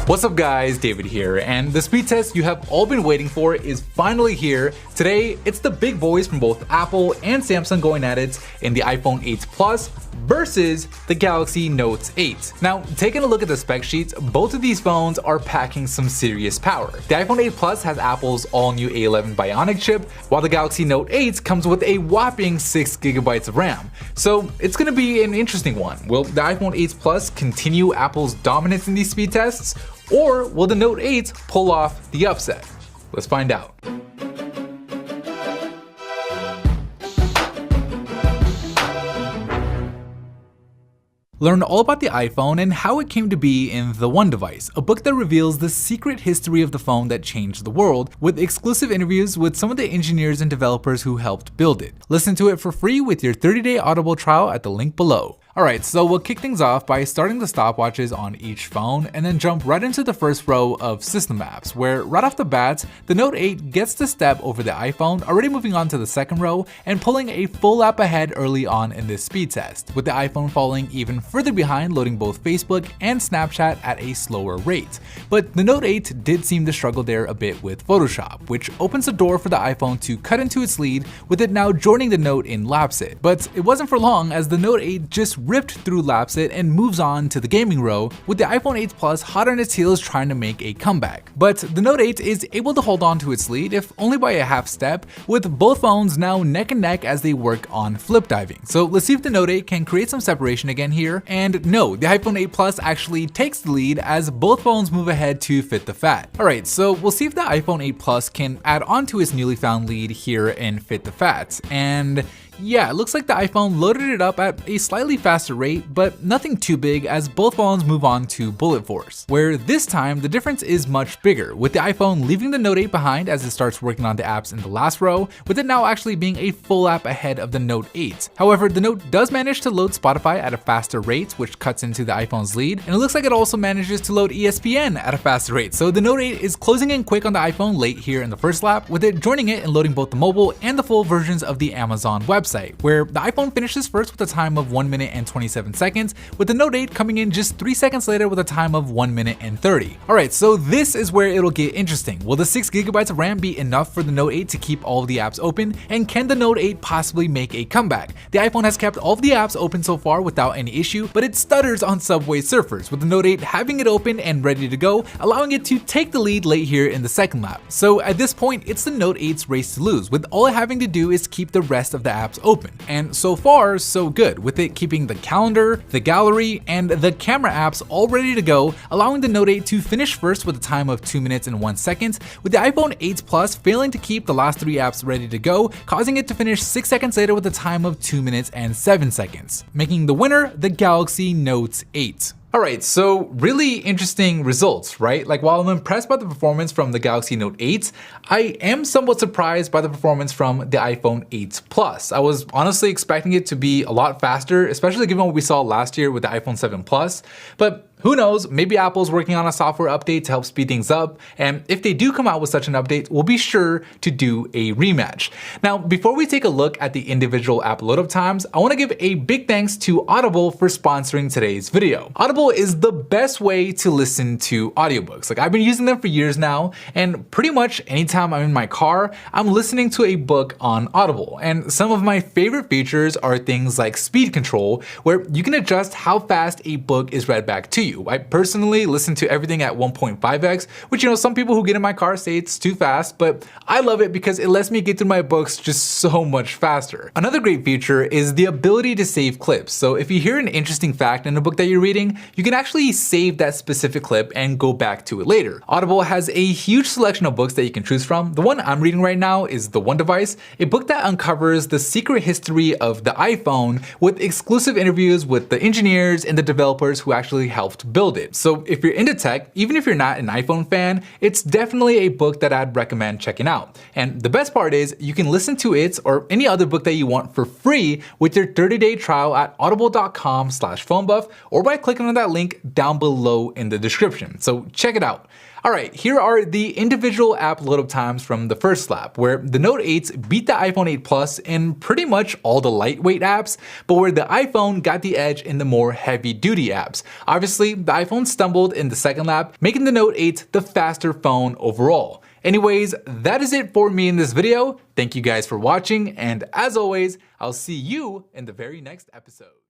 What's up guys, David here, and the speed test you have all been waiting for is finally here. Today, it's the big boys from both Apple and Samsung going at it in the iPhone 8 Plus versus the Galaxy Note 8. Now, taking a look at the spec sheets, both of these phones are packing some serious power. The iPhone 8 Plus has Apple's all-new A11 Bionic chip, while the Galaxy Note 8 comes with a whopping 6GB of RAM. So it's gonna be an interesting one. Will the iPhone 8 Plus continue Apple's dominance in these speed tests? Or will the Note 8 pull off the upset? Let's find out. Learn all about the iPhone and how it came to be in The One Device, a book that reveals the secret history of the phone that changed the world, with exclusive interviews with some of the engineers and developers who helped build it. Listen to it for free with your 30-day Audible trial at the link below. Alright, so we'll kick things off by starting the stopwatches on each phone and then jump right into the first row of system apps, where right off the bat, the Note 8 gets the step over the iPhone, already moving on to the second row and pulling a full lap ahead early on in this speed test, with the iPhone falling even further behind, loading both Facebook and Snapchat at a slower rate. But the Note 8 did seem to struggle there a bit with Photoshop, which opens the door for the iPhone to cut into its lead, with it now joining the Note in Lapsit. But it wasn't for long, as the Note 8 just ripped through Lapsit and moves on to the gaming row, with the iPhone 8 Plus hot on its heels trying to make a comeback. But the Note 8 is able to hold on to its lead, if only by a half step, with both phones now neck and neck as they work on flip diving. So let's see if the Note 8 can create some separation again here. And no, the iPhone 8 Plus actually takes the lead as both phones move ahead to fit the fat. Alright, so we'll see if the iPhone 8 Plus can add on to its newly found lead here and fit the fat. And yeah, it looks like the iPhone loaded it up at a slightly faster rate, but nothing too big as both phones move on to Bullet Force, where this time the difference is much bigger, with the iPhone leaving the Note 8 behind as it starts working on the apps in the last row, with it now actually being a full app ahead of the Note 8. However, the Note does manage to load Spotify at a faster rate, which cuts into the iPhone's lead, and it looks like it also manages to load ESPN at a faster rate, so the Note 8 is closing in quick on the iPhone late here in the first lap, with it joining it and loading both the mobile and the full versions of the Amazon website, where the iPhone finishes first with a time of 1 minute and 27 seconds, with the Note 8 coming in just 3 seconds later with a time of 1 minute and 30. Alright, so this is where it'll get interesting. Will the 6GB of RAM be enough for the Note 8 to keep all of the apps open, and can the Note 8 possibly make a comeback? The iPhone has kept all of the apps open so far without any issue, but it stutters on Subway Surfers, with the Note 8 having it open and ready to go, allowing it to take the lead late here in the second lap. So at this point, it's the Note 8's race to lose, with all it having to do is keep the rest of the apps open. And so far, so good, with it keeping the calendar, the gallery, and the camera apps all ready to go, allowing the Note 8 to finish first with a time of 2 minutes and 1 second, with the iPhone 8 Plus failing to keep the last 3 apps ready to go, causing it to finish 6 seconds later with a time of 2 minutes and 7 seconds, making the winner the Galaxy Note 8. Alright, so really interesting results, right? Like, while I'm impressed by the performance from the Galaxy Note 8, I am somewhat surprised by the performance from the iPhone 8 Plus. I was honestly expecting it to be a lot faster, especially given what we saw last year with the iPhone 7 Plus, but who knows, maybe Apple's working on a software update to help speed things up, and if they do come out with such an update, we'll be sure to do a rematch. Now, before we take a look at the individual app load up times, I want to give a big thanks to Audible for sponsoring today's video. Audible is the best way to listen to audiobooks. Like, I've been using them for years now, and pretty much anytime I'm in my car, I'm listening to a book on Audible. And some of my favorite features are things like speed control, where you can adjust how fast a book is read back to you. I personally listen to everything at 1.5x, which, you know, some people who get in my car say it's too fast, but I love it because it lets me get through my books just so much faster. Another great feature is the ability to save clips. So if you hear an interesting fact in a book that you're reading, you can actually save that specific clip and go back to it later. Audible has a huge selection of books that you can choose from. The one I'm reading right now is The One Device, a book that uncovers the secret history of the iPhone with exclusive interviews with the engineers and the developers who actually helped build it. So if you're into tech, even if you're not an iPhone fan, it's definitely a book that I'd recommend checking out. And the best part is you can listen to it or any other book that you want for free with your 30-day trial at audible.com/phonebuff or by clicking on that link down below in the description. So check it out. Alright, here are the individual app load-up times from the first lap, where the Note 8s beat the iPhone 8 Plus in pretty much all the lightweight apps, but where the iPhone got the edge in the more heavy-duty apps. Obviously, the iPhone stumbled in the second lap, making the Note 8 the faster phone overall. Anyways, that is it for me in this video. Thank you guys for watching, and as always, I'll see you in the very next episode.